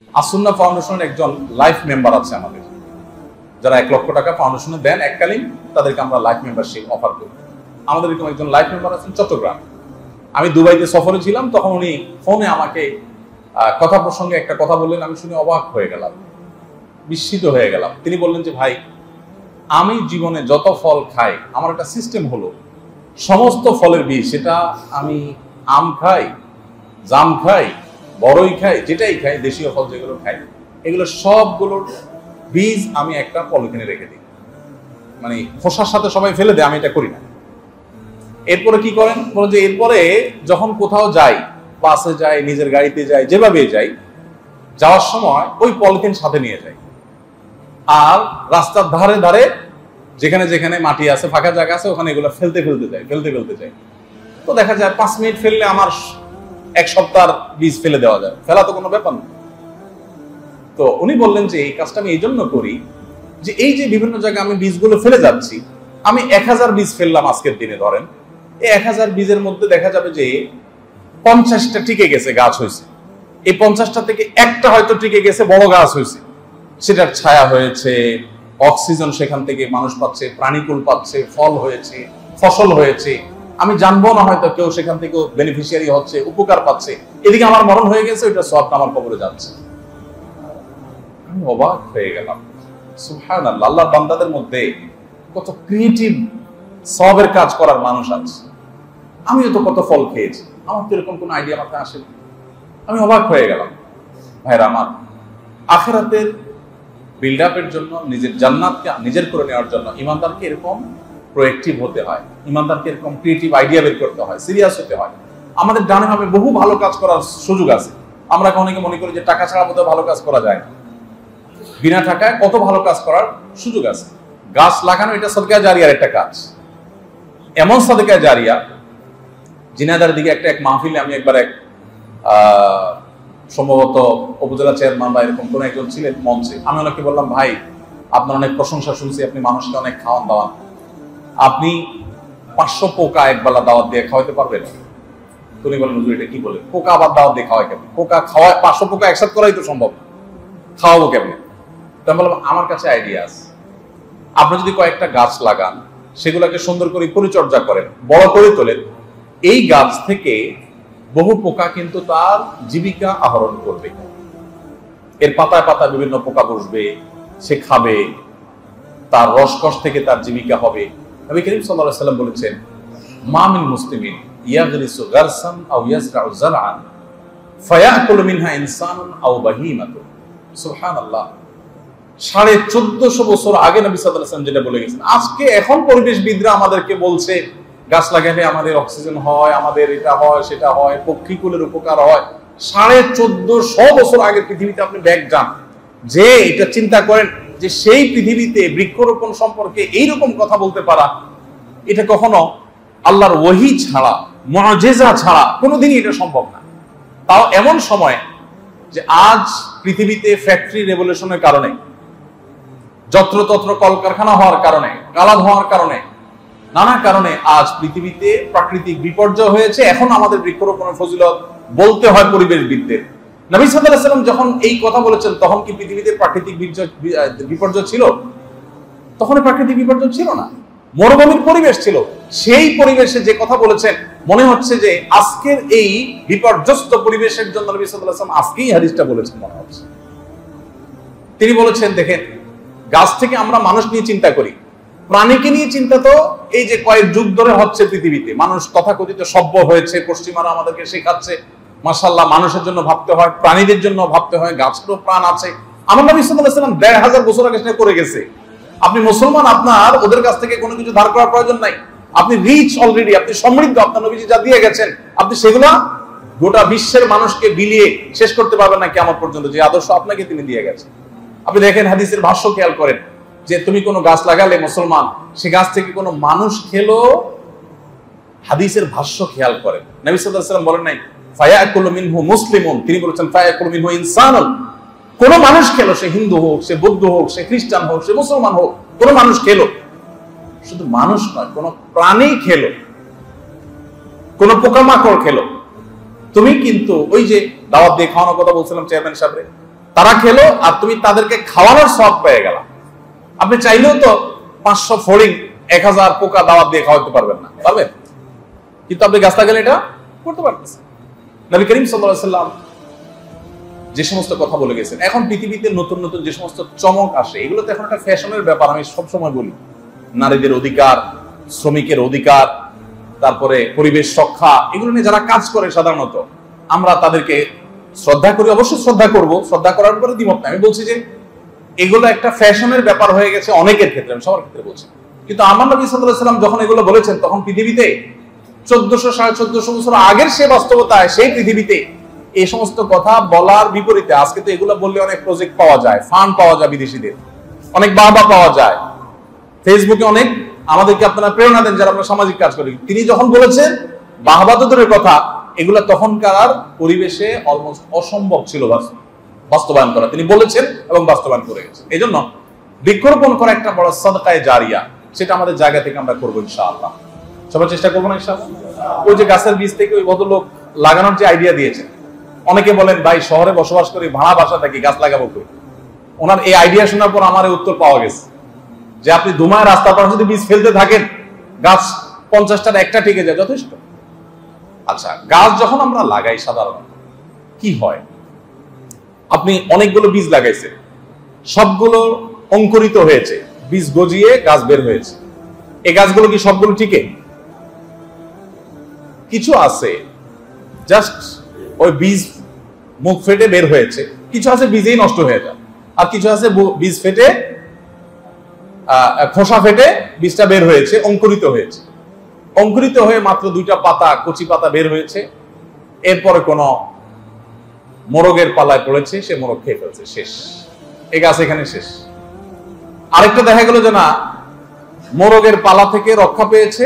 আসুন্না ফাউন্ডেশনের একজন life member আছে আমাদের, যারা 1 লক্ষ টাকা ফাউন্ডেশনে দেন এককালীন, তাদেরকে আমরা লাইফ মেম্বারশিপ অফার করি। আমাদের এরকম একজন লাইফ মেম্বার আছেন চট্টগ্রাম। আমি দুবাইতে সফরে ছিলাম, তখন উনি ফোনে আমাকে কথা প্রসঙ্গে একটা কথা বললেন, আমি শুনে অবাক হয়ে গেলাম, বিস্মিত হয়ে গেলাম। তিনি বললেন যে, ভাই, আমি জীবনে যত ফল খাই, আমার একটা সিস্টেম হলো সমস্ত ফলের বীজ, সেটা আমি আম খাই, জাম খাই, বড়ই খাই, যেটাই খাই, দেশীয় ফল যেগুলো খাই, এগুলো সবগুলোর বীজ আমি একটা পলিথিনে রেখে দিই। মানে খোসার সাথে সবাই ফেলে দেয়, আমি এটা করি না। এরপরে কি করেন বলেন যে, এরপরে যখন কোথাও যাই, বাসে যাই, নিজের গাড়িতে যাই, যেভাবে যাই, যাওয়ার সময় ওই পলিথিন সাথে নিয়ে যাই। আর রাস্তার ধারে ধারে যেখানে যেখানে মাটি আছে, ফাঁকা জায়গা আছে, ওখানে এগুলো ফেলতে যাই। তো দেখা যায় 5 মিনিট ফেললে আমার 1 সপ্তাহের বীজ ফেলে দেওয়া যায়, ফেলা তো কোনো ব্যাপার না। তো উনি বললেন যে, এই কাজটা আমি এই জন্য করি যে, এই যে বিভিন্ন জায়গায় আমি বীজগুলো ফেলে যাচ্ছি, আমি 1000 বীজ ফেললাম আজকের দিনে, ধরেন এই 1000 বীজের মধ্যে দেখা যাবে যে 50টা টিকে গেছে, গাছ হয়েছে। এই 50টা থেকে একটা হয়তো টিকে গেছে, বড় গাছ হয়েছে, সেটার ছায়া হয়েছে, অক্সিজেন সেখান থেকে মানুষ পাচ্ছে, প্রাণীকুল পাচ্ছে, ফল হয়েছে, ফসল হয়েছে। আমি জানবো না, হয়তো কেউ সেখান থেকে বেনিফিশিয়ারি হচ্ছে, উপকার পাচ্ছে। এদিকে আমার মরণ হয়ে গেছে, ওইটা সওয়াবটা আমার কবরে যাচ্ছে। আমি অবাক হয়ে গেলাম। সুবহানাল্লাহ, আল্লাহর বান্দাদের মধ্যে কত ক্রিয়েটিভ সওয়াবের কাজ করার মানুষ আছে। আমিও তো কত ফল খেয়েছি, আমার তো এরকম কোনো আইডিয়া মাথায় আসেনি। আমি অবাক হয়ে গেলাম। ভাইরা আমার, আখিরাতের বিল্ড আপের জন্য, নিজের জান্নাতকে নিজের করে নেওয়ার জন্য ইমানদারকে এরকম প্রোয়েক্টিভ হতে হয়, ইমানদারকে এরকম ক্রিয়েটিভ আইডিয়া বের করতে হয়, সিরিয়াস হতে হয়। আমাদের ডানে ভাবে বহু ভালো কাজ করার সুযোগ আছে। আমরা অনেকে মনে করি যে টাকা ছাড়া বোধহয় ভালো কাজ করা যায় না। বিনা টাকায় কত ভালো কাজ করার সুযোগ আছে। গাছ লাগানো, এটা সাদকা জারিয়ার একটা কাজ। এমন সাদকা জারিয়া, জিনাদার দিকে এক মাহফিলে আমি একবার সম্ভবত উপজেলা চেয়ারম্যান বা এরকম কোন একজন ছিলেন মঞ্চে, আমি ওনাকে বললাম, ভাই, আপনার অনেক প্রশংসা শুনছি, আপনি মানুষকে অনেক খাওয়ান দাওয়ান, আপনি 500 পোকা একবেলা দাওয়াত দিয়ে খাওয়াতে পারবেন? তুমি বলেন, হুজুর এটা কি বলে, পোকা আবার দাওয়াত দিয়ে খাওয়ায় কেমন? পোকা খাওয়ায় 500 পোকা একসাথে করাই তো সম্ভব, খাওয়াবো কেমন? তো আমি বললাম, আমার কাছে আইডিয়া আছে। আপনি যদি কয়েকটা গাছ লাগান, সেগুলোকে সুন্দর করে পরিচর্যা করেন, বড় করে তোলেন, এই গাছ থেকে বহু পোকা কিন্তু তার জীবিকা আহরণ করবে। এর পাতায় পাতায় বিভিন্ন পোকা বসবে, সে খাবে, তার রসকস থেকে তার জীবিকা হবে। নবী করিম সাল্লাল্লাহু আলাইহি ওয়াসাল্লাম বলেছেন, মা মিন মুসলিমিন ইয়াগরিসু গারসান আও ইয়াজরাউ জারআন ফায়াকুলু মিনহা ইনসানুন আও বাহিমাতুন। সুবহানাল্লাহ। 1450 বছর আগে নবী সাল্লাল্লাহু আলাইহি ওয়াসাল্লাম যেটা বলে গেছেন, আজকে এখন পরিবেশবিদরা আমাদেরকে বলছে গাছ লাগালে আমাদের অক্সিজেন হয়, আমাদের এটা হয়, সেটা হয়, পক্ষীকুলের উপকার হয়। 1450 বছর আগে পৃথিবীতে আপনি ব্যাক যান, যে এটা চিন্তা করেন যে সেই পৃথিবীতে বৃক্ষরোপণ সম্পর্কে এইরকম কথা বলতে পারা, এটা কখনো আল্লাহর ওহী ছাড়া, মুআজিজা ছাড়া কোনোদিনই এটা সম্ভব না। তাও এমন সময় যে আজ পৃথিবীতে ফ্যাক্টরি রেভলিউশনের কারণে, যত্রতত্র কলকারখানা হওয়ার কারণে, কালা হওয়ার কারণে, নানা কারণে আজ পৃথিবীতে প্রাকৃতিক বিপর্যয় হয়েছে। এখন আমাদের বৃক্ষরোপণের ফজিলত বলতে হয় পরিবেশবিদদের। নবী সাল্লাল্লাহু আলাইহি ওয়াসাল্লাম যখন এই কথা বলেছেন, তখন কি পৃথিবীতে প্রাকৃতিক বিপর্যয় ছিল? তখন প্রাকৃতিক বিপর্যয় ছিল না, মরুভূমির পরিবেশ ছিল। সেই পরিবেশে যে কথা বলেছেন, মনে হচ্ছে যে আজকের এই বিপর্যস্ত পরিবেশের জন্য নবী সাল্লাল্লাহু আলাইহি ওয়াসাল্লাম আজকেই হাদিসটা বলেছেন মনে হচ্ছে। তিনি বলেছেন, দেখেন, গাছ থেকে আমরা মানুষ নিয়ে চিন্তা করি, প্রাণীকে নিয়ে চিন্তা তো এই যে কয়েক যুগ ধরে হচ্ছে পৃথিবীতে। মানুষ তথাকথিত সভ্য হয়েছে, পশ্চিমারা আমাদেরকে শেখাচ্ছে, মাশাআল্লাহ, মানুষের জন্য ভাবতে হয়, প্রাণীদের জন্য ভাবতে হয়, গাছেরও প্রাণ আছে। আমার নবী সাল্লাল্লাহু আলাইহি ওয়াসাল্লাম 1500 বছর আগে সেটা করে গেছে। আপনি মুসলমান, আপনার ওদের কাছ থেকে কোনো কিছু ধার করার প্রয়োজন নাই। আপনি রিচ অলরেডি, আপনি সমৃদ্ধ, আপনার নবীজি যা দিয়ে গেছেন, আপনি সেগুলো গোটা বিশ্বের মানুষকে বিলিয়ে শেষ করতে পারবেন না কিয়ামত পর্যন্ত, যে আদর্শ আপনাকে তিনি দিয়ে গেছেন। আপনি দেখেন, হাদিসের ভাষ্য খেয়াল করেন, যে তুমি কোনো গাছ লাগালে মুসলমান, সে গাছ থেকে কোনো মানুষ খেলো, হাদিসের ভাষ্য খেয়াল করেন। নবী সাল্লাল্লাহু আলাইহি ওয়াসাল্লাম বলেন নাই ফায়াকুলু মিনহু মুসলিমুন, তিনি বলেছেন ফায়াকুলু মিনহু ইনসানুন। কোন মানুষ খেলো, সে হিন্দু হোক, সে বৌদ্ধ হোক, সে খ্রিস্টান হোক, সে মুসলমান হোক, কোন মানুষ খেলো। শুধু মানুষ নয়, কোন প্রাণী খেলো, কোন পোকামাকড় খেলো। তুমি কিন্তু ওই যে দাওয়াত দিয়ে খাওয়ানোর কথা বলছিলাম চেয়ারম্যান সাহেব, তারা খেলো আর তুমি তাদেরকে খাওয়ানোর সওয়াব পেয়ে গেলা। আপনি চাইলেও তো 500 ফড়িং 1000 পোকা দাওয়াত দিয়ে খাওয়াতে পারবেন না, পারবেন? কিন্তু আপনি গাছ লাগালে এটা করতে পারতেছেন। নবী করিম সাল্লাল্লাহু আলাইহি ওয়াসাল্লাম যে সমস্ত কথা বলে গেছেন, এখন পৃথিবীতে নতুন নতুন যে সমস্ত চমক আসে, এগুলো তো এখন একটা ফ্যাশনের ব্যাপার। আমি সবসময় বলি, নারীদের অধিকার, শ্রমিকের অধিকার, তারপরে পরিবেশ রক্ষা, এগুলো নিয়ে যারা কাজ করে সাধারণত আমরা তাদেরকে শ্রদ্ধা করি, অবশ্যই শ্রদ্ধা করব, শ্রদ্ধা করার উপরে দ্বিমত নাই। আমি বলছি যে এগুলো একটা ফ্যাশনের ব্যাপার হয়ে গেছে অনেকের ক্ষেত্রে, আমি সবার ক্ষেত্রে বলছি। কিন্তু আমার নবী সাল্লাল্লাহু আলাইহি ওয়াসাল্লাম যখন এগুলো বলেছেন, তখন পৃথিবীতে 1400-1450 বছর আগের সে বাস্তবতায়, সেই পৃথিবীতে এই সমস্ত কথা বলার বিপরীতে আজকে তো এগুলো বললে অনেক প্রজেক্ট পাওয়া যায়, ফান্ড পাওয়া যায়, বিদেশিদের অনেক বাহবা পাওয়া যায়, ফেসবুকে অনেক আমাদেরকে আপনারা প্রেরণা দেন যারা আমরা সামাজিক কাজ করি। তিনি যখন বলেছেন বাহবা তো দূরের কথা, এগুলো তখনকার পরিবেশে অলমোস্ট অসম্ভব ছিল বাস্তবায়ন করা। তিনি বলেছেন এবং বাস্তবায়ন করে গেছেন। এই জন্য বৃক্ষরোপণ করা একটা বড় সাদকায়ে জারিয়া, সেটা আমাদের জায়গা থেকে আমরা করবো ইনশাআল্লাহ। সবার চেষ্টা করবো না ইনশাআল্লাহ? ওই যে গাছের বীজ থেকে ওই ভদ্রলোক লাগানোর যে আইডিয়া দিয়েছেন, অনেকে বলেন ভাই শহরে বসবাস করি, ভাড়া বাসা থাকি, গাছ লাগাবো কই? ওনার এই আইডিয়া শোনার পর আমার এই উত্তর পাওয়া গেছে যে আপনি দুমায় রাস্তা পার যদি বীজ ফেলতে থাকেন, গাছ 50টার একটা টিকে যায়, যথেষ্ট। আচ্ছা, গাছ যখন আমরা লাগাই সাধারণত কি হয়? আপনি অনেকগুলো বীজ লাগাইছেন, সবগুলো অঙ্কুরিত হয়েছে, বীজ গজিয়ে গাছ বের হয়েছে। এই গাছগুলো কি সবগুলো টিকে? কিছু আছে জাস্ট ওই বীজ মুখ ফেটে বের হয়েছে, কিছু আছে বীজেই নষ্ট হয়ে যায়, আর কিছু আছে বীজ ফেটে খোসা ফেটে বীজটা বের হয়েছে, অঙ্কুরিত হয়েছে। অঙ্কুরিত হয়ে মাত্র 2টা পাতা, কচি পাতা বের হয়েছে, এরপরে কোনো মোরগের পালায় পড়েছে, সে মোরগ খেয়ে ফেলছে, শেষ। এই গাছ এখানে শেষ। আরেকটা দেখা গেল যে না, মোরগের পালা থেকে রক্ষা পেয়েছে,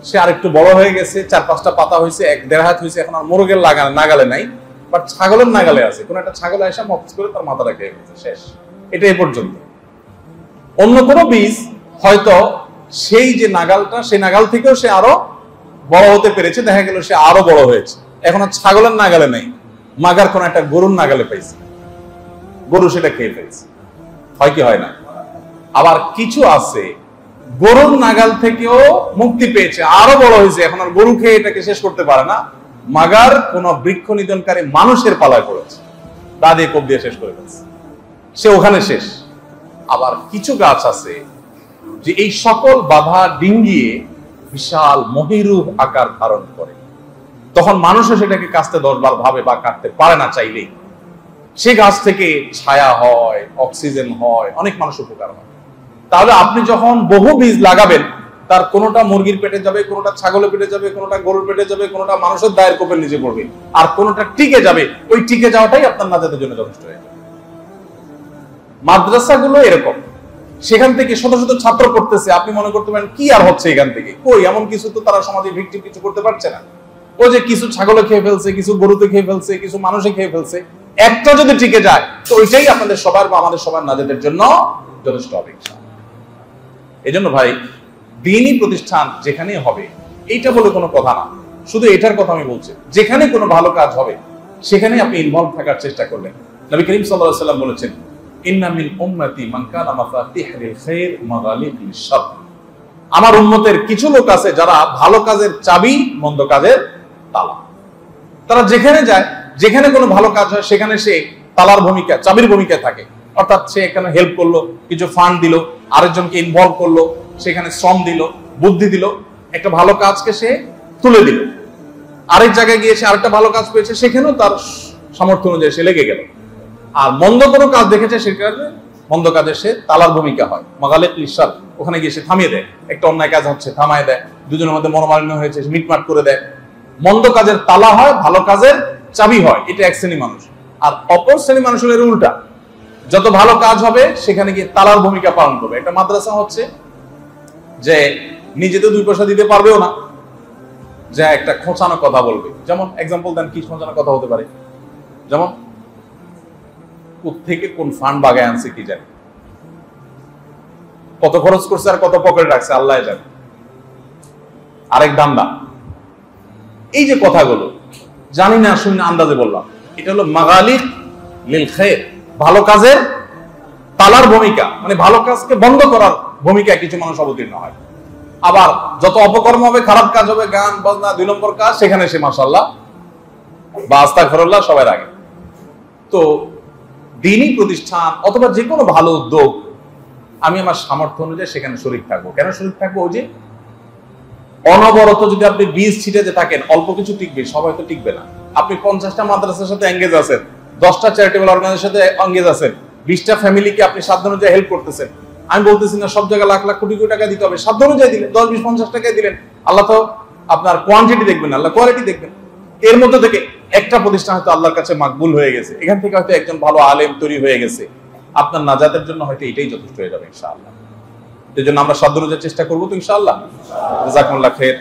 সে আরেকটু বড় হয়ে গেছে, 4-5টা পাতা হয়েছে, 1-1.5 হাত হয়েছে, এখন আর মোরগের নাগালে নাই, বাট ছাগলের নাগালে আছে। কোন একটা ছাগল এসে মফস করে তার মাথাটা খেয়ে ফেলছে, শেষ। এটা এই পর্যন্ত। অন্য কোনো বীজ হয়তো সেই যে নাগালটা, সেই নাগাল থেকেও সে আরো বড় হতে পেরেছে, দেখা গেল সে আরো বড় হয়েছে, এখন আর ছাগলের নাগালে নেই, মাগার কোন একটা গরুর নাগালে পাইছে, গরু সেটা খেয়ে ফেলছে। হয় কি হয় না? আবার কিছু আছে গরুর নাগাল থেকেও মুক্তি পেয়েছে, আরো বড় হয়েছে, এখন আর গরু খেয়ে এটাকে শেষ করতে পারে না, মাগার কোন বৃক্ষ নিধনকারী মানুষের পালায় পড়েছে, দা দিয়ে কোপ দিয়ে শেষ করে ফেলছে, সে ওখানে শেষ। আবার কিছু গাছ আছে যে এই সকল বাধা ডিঙ্গিয়ে বিশাল মহিরূহ আকার ধারণ করে, তখন মানুষও সেটাকে কাটতে 10 বার ভাবে বা কাটতে পারে না চাইলেই। সে গাছ থেকে ছায়া হয়, অক্সিজেন হয়, অনেক মানুষ উপকার হয়। তাহলে আপনি যখন বহু বীজ লাগাবেন, তার কোনোটা মুরগির পেটে যাবে, কোনোটা ছাগলের পেটে যাবে, কোনোটা গরুর পেটে যাবে, কোনোটা মানুষের দায়ের কোপের নিচে পড়বে, আর কোনোটা টিকে যাবে, ওই টিকে যাওয়াটাই আপনার নাজাতের জন্য যথেষ্ট হয়ে যাবে। মাদ্রাসাগুলো এরকম, সেখান থেকে শত শত ছাত্র পড়তেছে, আপনি মনে করতে পারেন কি আর হচ্ছে এখান থেকে, কই এমন কিছু তো তারা সমাজে ভিকটিম কিছু করতে পারছে না। ও যে কিছু ছাগলে খেয়ে ফেলছে, কিছু গরুতে খেয়ে ফেলছে, কিছু মানুষে খেয়ে ফেলছে, একটা যদি টিকে যায় তো ওইটাই আপনাদের সবার বা আমাদের সবার নাজাতের জন্য যথেষ্ট হবে। এই জন্য ভাই, দ্বীনি প্রতিষ্ঠান যেখানে হবে, এইটা বলে কোনো কথা না, শুধু এটার কথা আমি বলছি, যেখানে কোনো ভালো কাজ হবে সেখানে আপনি ইনভলভ থাকার চেষ্টা করবেন। নবী করিম সাল্লাল্লাহু আলাইহি ওয়াসাল্লাম বলেছেন, ইন্না মিন উম্মতি মান কানা মাফাতিহুল খায়র মাগালিকুল শার। আমার উম্মতের কিছু লোক আছে যারা ভালো কাজের চাবি, মন্দ কাজের তালা। তারা যেখানে যায়, যেখানে কোনো ভালো কাজ হয় সেখানে সে তালার ভূমিকা, চাবির ভূমিকায় থাকে। অর্থাৎ সে এখানে হেল্প করলো, কিছু ফান্ড দিল, আরেকজনকে ইনভলভ করলো, সেখানে শ্রম দিল, বুদ্ধি দিল, একটা ভালো কাজকে সে তুলে দিল। আরেক জায়গায় গিয়ে সে আরেকটা ভালো কাজ পেয়েছে, সেখানেও তার সামর্থ্য অনুযায়ী সে লেগে গেল। আর মন্দ কোনো কাজ দেখেছে, সেখানে মন্দ কাজে সে তালার ভূমিকা হয়, মাগালিকুল শার। ওখানে গিয়ে সে থামিয়ে দেয়, একটা অন্যায় কাজ হচ্ছে থামায় দেয়, দুজনের মধ্যে মনোমালিন্য হয়েছে মিটমাট করে দেয়। মন্দ কাজের তালা হয়, ভালো কাজের চাবি হয়। এটা এক শ্রেণী মানুষ। আর অপর শ্রেণী মানুষের এর উল্টা, যত ভালো কাজ হবে সেখানে গিয়ে তালার ভূমিকা পালন করবে। একটা মাদ্রাসা হচ্ছে যে নিজে তো 2 পয়সা দিতে পারবেও না, যা একটা খোঁচানো কথা বলবে। যেমন এক্সাম্পল দেন, কি খোঁচানো কথা হতে পারে? যেমন থেকে কোন ফান্ড বাগায় আনছে কি জানি, কত খরচ করছে আর কত পকেটে রাখছে আল্লাহ জানে, আরেক দান্দা। এই যে কথাগুলো জানি না, শুনি না, আন্দাজে বললাম, এটা হলো মাগালিক লিল খায়র, ভালো কাজের তালার ভূমিকা, মানে ভালো কাজকে বন্ধ করার ভূমিকায় কিছু মানুষ অবতীর্ণ হয়। আবার যত অপকর্ম হবে, খারাপ কাজ হবে, গান বাজনা 2 নম্বর কাজ, সেখানে সে মাশাআল্লাহ বা আস্তাগফিরুল্লাহ সবার আগে। তো দ্বীনি প্রতিষ্ঠান অথবা যে কোনো ভালো উদ্যোগ আমি আমার সামর্থ্য অনুযায়ী সেখানে শরীক থাকবো। কেন শরীক থাকবো? ওই যে অনবরত যদি আপনি বীজ ছিটাতে থাকেন, অল্প কিছু টিকবে, সবাই তো টিকবে না। আপনি 50টা মাদ্রাসার সাথে এঙ্গেজ আছেন, 10টা চ্যারিটেবল অর্গানাইজেশনের সাথে এঙ্গেজ আছেন, 20টা ফ্যামিলিকে আপনি সাধ্য অনুযায়ী হেল্প করতেছেন। আমি বলতেছি না সব জায়গায় লাখ লাখ কোটি কোটি টাকা দিতে হবে, সাধ্য অনুযায়ী দিলেন, 10, 20, 50 টাকায় দিলেন। আল্লাহ তো আপনার কোয়ান্টিটি দেখবেন, আল্লাহ কোয়ালিটি দেখবেন। এর মধ্যে থেকে একটা প্রতিষ্ঠান হয়তো আল্লাহর কাছে মাকবুল হয়ে গেছে, এখান থেকে হয়তো একজন ভালো আলেম তৈরি হয়ে গেছে, আপনার নাজাতের জন্য হয়তো এটাই যথেষ্ট হয়ে যাবে ইনশাআল্লাহ। এই জন্য আমরা সাধ্য অনুযায়ী চেষ্টা করবো তো ইনশাআল্লাহ। জাযাকুমুল্লাহ খাইর।